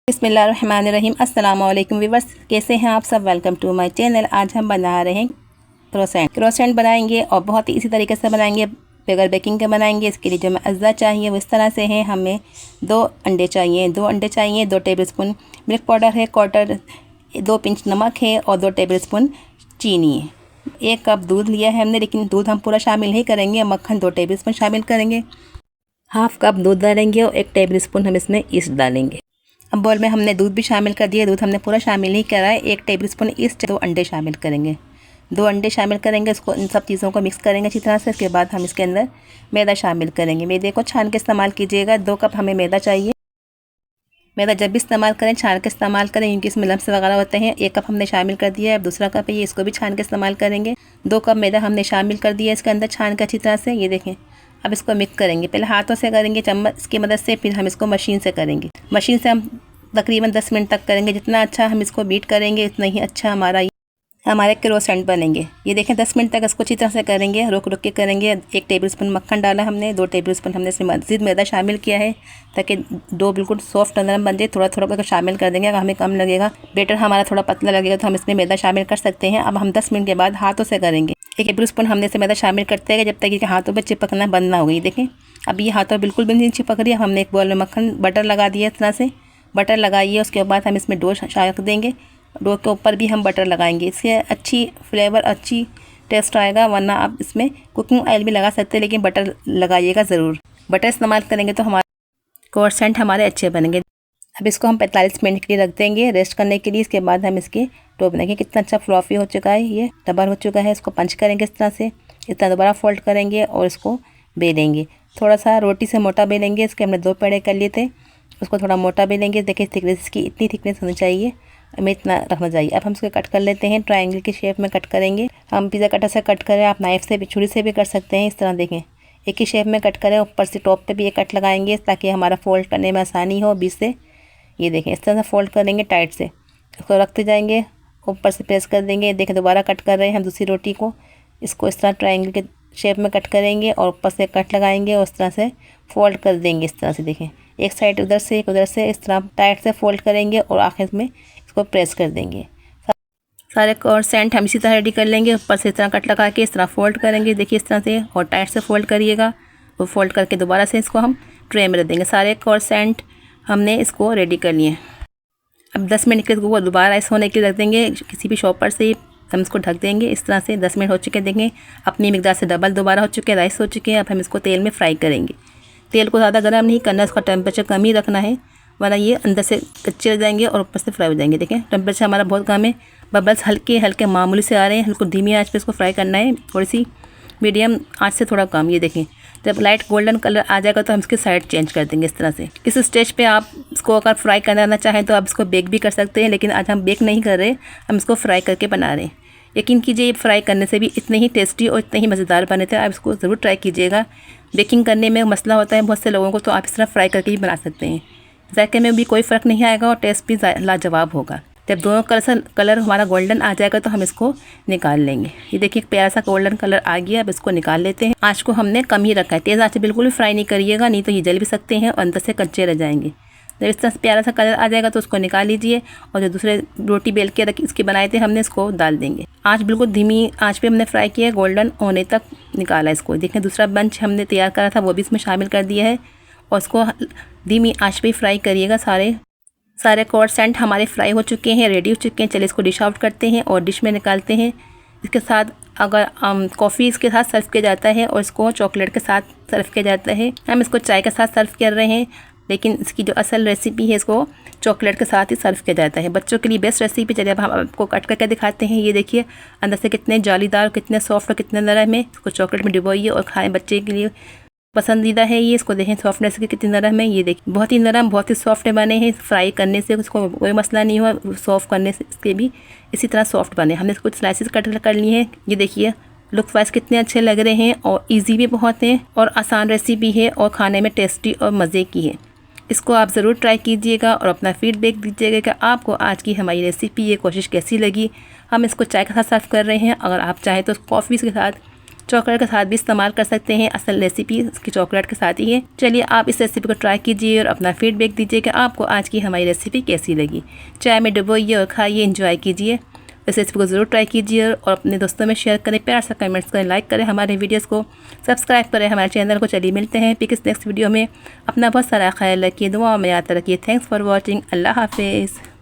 बिस्मिल्लाहिर्रहमानिर्रहीम। अस्सलाम वालेकुम व्यूअर्स, कैसे हैं आप सब। Welcome to my channel. आज हम बना रहे हैं क्रोसेंट बनाएंगे और बहुत ही इसी तरीके से बनाएंगे, बगैर बेकिंग के बनाएंगे। इसके लिए जो हमें अज्जा चाहिए वो इस तरह से हैं। हमें 2 अंडे चाहिए, 2 टेबलस्पून मिल्क पाउडर है, क्वार्टर 2 पिंच नमक है और 2 टेबलस्पून चीनी है। 1 कप दूध लिया है हमने, लेकिन दूध हम पूरा शामिल नहीं करेंगे। मक्खन 2 टेबलस्पून शामिल करेंगे। हाफ़ कप दूध डालेंगे और 1 टेबलस्पून हम इसमें ईस्ट डालेंगे। अब बोल में हमने दूध भी शामिल कर दिया, दूध हमने पूरा शामिल नहीं करा है। 1 टेबलस्पून ईस्ट, 2 अंडे शामिल करेंगे। 2 अंडे शामिल करेंगे, इसको इन सब चीज़ों को मिक्स करेंगे अच्छी तरह से। इसके बाद हम इसके अंदर मैदा शामिल करेंगे। मैदे को छान के इस्तेमाल कीजिएगा। 2 कप हमें मैदा चाहिए। मैदा जब भी इस्तेमाल करें छान के इस्तेमाल करें, क्योंकि इसमें लम्स वगैरह होते हैं। 1 कप हमने शामिल कर दिया है, अब दूसरा कप है ये, इसको भी छान के इस्तेमाल करेंगे। 2 कप मैदा हमने शामिल कर दिया है इसके अंदर छान के अच्छी तरह से। ये देखें, अब इसको मिक्स करेंगे। पहले हाथों से करेंगे चम्मच की मदद से, फिर हम इसको मशीन से करेंगे। मशीन से हम तकरीबन 10 मिनट तक करेंगे। जितना अच्छा हम इसको बीट करेंगे उतना ही अच्छा हमारे क्रोसेंट बनेंगे। ये देखें 10 मिनट तक इसको अच्छी तरह से करेंगे, रुक रुक के करेंगे। 1 टेबलस्पून मक्खन डाला हमने, 2 टेबलस्पून हमने इसमें मज़ीद मैदा शामिल किया है ताकि डो बिल्कुल सॉफ्ट नरम बन जाए। थोड़ा थोड़ा करके शामिल कर देंगे। अगर हमें कम लगेगा, बेटर हमारा थोड़ा पतला लगेगा, तो हम इसमें मैदा शामिल कर सकते हैं। अब हम 10 मिनट के बाद हाथों से करेंगे। 1 टेबलस्पून हमने इसे मैदा शामिल करते हैं जब तक ये हाथों पर चिपकना बंद ना हो गई। देखें अब ये हाथों बिल्कुल भी नहीं चिपक रही है। हमने एक बॉल में मक्खन बटर लगा दिया इस तरह से। बटर लगाइए, उसके बाद हम इसमें डो रख देंगे। डो के ऊपर भी हम बटर लगाएंगे, इससे अच्छी फ्लेवर अच्छी टेस्ट आएगा। वरना आप इसमें कुकिंग ऑयल भी लगा सकते हैं, लेकिन बटर लगाइएगा ज़रूर। बटर इस्तेमाल करेंगे तो हमारे क्रोसेंट हमारे अच्छे बनेंगे। अब इसको हम 45 मिनट के लिए रख देंगे रेस्ट करने के लिए। इसके बाद हम इसके डो बनाएंगे। कितना अच्छा फ्लॉफी हो चुका है, ये डबर हो चुका है। इसको पंच करेंगे इस तरह से, इस तरह दोबारा फोल्ड करेंगे और इसको बेलेंगे। थोड़ा सा रोटी से मोटा बेलेंगे। इसके हमने 2 पेड़े कर लिए थे, उसको थोड़ा मोटा बेलेंगे। देखिए थिकनेस इसकी इतनी थिकनेस होनी चाहिए, हमें इतना रखना चाहिए। अब हम इसको कट कर लेते हैं, ट्रायंगल की शेप में कट करेंगे। हम पिज़्ज़ा कटर से कट करें, आप नाइफ से भी छुरी से भी कर सकते हैं। इस तरह देखें एक ही शेप में कट करें। ऊपर से टॉप पे भी ये कट लगाएंगे ताकि हमारा फोल्ड करने में आसानी हो बीच से। ये देखें इस तरह से फोल्ड करेंगे टाइट से, इसको रखते जाएंगे, ऊपर से प्रेस कर देंगे। देखें दोबारा कट कर रहे हैं हम दूसरी रोटी को। इसको इस तरह ट्रायंगल के शेप में कट करेंगे और ऊपर से कट लगाएंगे और इस तरह से फोल्ड कर देंगे। इस तरह से देखें एक साइड उधर से एक उधर से, इस तरह टाइट से फोल्ड करेंगे और आखिर में इसको प्रेस कर देंगे। सारे क्रोसेंट हम इसी तरह रेडी कर लेंगे। ऊपर से इस तरह कट लगा के इस तरह फोल्ड करेंगे। देखिए इस तरह से, और टाइट से फोल्ड करिएगा। वो फोल्ड करके दोबारा से इसको हम ट्रे में रख देंगे। सारे क्रोसेंट हमने इसको रेडी कर लिए। अब 10 मिनट के वो दोबारा राइस होने के लिए रख देंगे। किसी भी शॉपर से हम इसको ढक देंगे। इस तरह से 10 मिनट हो चुके, देंगे अपनी मिकदार से डबल दोबारा हो चुके हैं, राइस हो चुके हैं। अब हम इसको तेल में फ्राई करेंगे। तेल को ज़्यादा गर्म नहीं करना, इसका टेम्परेचर कम ही रखना है, वरना ये अंदर से कच्चे रह जाएंगे और ऊपर से फ्राई हो जाएंगे। देखें टेम्परेचर हमारा बहुत कम है, बबल्स हल्के हल्के मामूली से आ रहे हैं। बिल्कुल धीमी आंच पे इसको फ्राई करना है, थोड़ी सी मीडियम आंच से थोड़ा कम। ये देखें जब लाइट गोल्डन कलर आ जाएगा तो हम इसके साइड चेंज कर देंगे इस तरह से। इस स्टेज पे आप इसको अगर फ्राई करना चाहें तो आप इसको बेक भी कर सकते हैं, लेकिन आज हम बेक नहीं कर रहे, हम इसको फ्राई करके बना रहे हैं। यकीन कीजिए ये फ्राई करने से भी इतने ही टेस्टी और इतने ही मज़ेदार बने थे। आप इसको ज़रूर ट्राई कीजिएगा। बेकिंग करने में मसला होता है बहुत से लोगों को, तो आप इस तरह फ्राई करके ही बना सकते हैं। जायके में भी कोई फ़र्क नहीं आएगा और टेस्ट भी लाजवाब होगा। जब दोनों कलर हमारा गोल्डन आ जाएगा तो हम इसको निकाल लेंगे। ये देखिए एक प्यारा सा गोल्डन कलर आ गया। अब इसको निकाल लेते हैं। आँच को हमने कम ही रखा है, तेज़ आँच से बिल्कुल भी फ्राई नहीं करिएगा, नहीं तो ये जल भी सकते हैं और अंदर से कच्चे रह जाएंगे। जब इस तरह से प्यारा सा कलर आ जाएगा तो उसको निकाल लीजिए और जो दूसरे रोटी बेल के इसके बनाए थे हमने इसको डाल देंगे। आँच बिल्कुल धीमी आँच पे हमने फ्राई किया है, गोल्डन होने तक निकाला इसको। देखें दूसरा बंच हमने तैयार करा था वो भी इसमें शामिल कर दिया है और उसको धीमी आँच पे फ्राई करिएगा। सारे क्रोसेंट हमारे फ्राई हो चुके हैं, रेडी हो चुके हैं। चलिए इसको डिश आउट करते हैं और डिश में निकालते हैं। इसके साथ अगर कॉफ़ी इसके साथ सर्व किया जाता है और इसको चॉकलेट के साथ सर्व किया जाता है। हम इसको चाय के साथ सर्व कर रहे हैं, लेकिन इसकी जो असल रेसिपी है इसको चॉकलेट के साथ ही सर्व किया जाता है। बच्चों के लिए बेस्ट रेसिपी। चलिए अब हम आपको कट करके दिखाते हैं। ये देखिए अंदर से कितने जालीदार, कितने सॉफ्ट और कितने नरम है। इसको चॉकलेट में डुबोइए और खाएं, बच्चे के लिए पसंदीदा है ये। इसको देखें सॉफ्टनेस की कितनी नरम है। ये देखिए बहुत ही नरम, बहुत ही सॉफ्ट बने हैं। फ्राई करने से उसको कोई मसला नहीं हुआ, सॉफ्ट करने से इसके भी इसी तरह सॉफ्ट बने। हमने कुछ स्लाइसेस कट कर लिए हैं। ये देखिए लुक वाइज कितने अच्छे लग रहे हैं और ईजी भी बहुत हैं और आसान रेसिपी है और खाने में टेस्टी और मज़े की है। इसको आप ज़रूर ट्राई कीजिएगा और अपना फीडबैक दीजिएगा कि आपको आज की हमारी रेसिपी ये कोशिश कैसी लगी। हम इसको चाय के साथ सर्व कर रहे हैं। अगर आप चाहें तो कॉफ़ी के साथ चॉकलेट के साथ भी इस्तेमाल कर सकते हैं। असल रेसिपी इसकी चॉकलेट के साथ ही है। चलिए आप इस रेसिपी को ट्राई कीजिए और अपना फीडबैक दीजिए कि आपको आज की हमारी रेसिपी कैसी लगी। चाय में डुबोइए और खाइए, एंजॉय कीजिए। इस रेसिपी को ज़रूर ट्राई कीजिए और अपने दोस्तों में शेयर करें, प्यार से कमेंट्स करें, लाइक करें, हमारे वीडियोस को सब्सक्राइब करें, हमारे चैनल को। चलिए मिलते हैं फिर नेक्स्ट वीडियो में। अपना बहुत सारा ख्याल रखिए, दुआओं में याद रखिए। Thanks for watching. अल्लाह हाफिज़।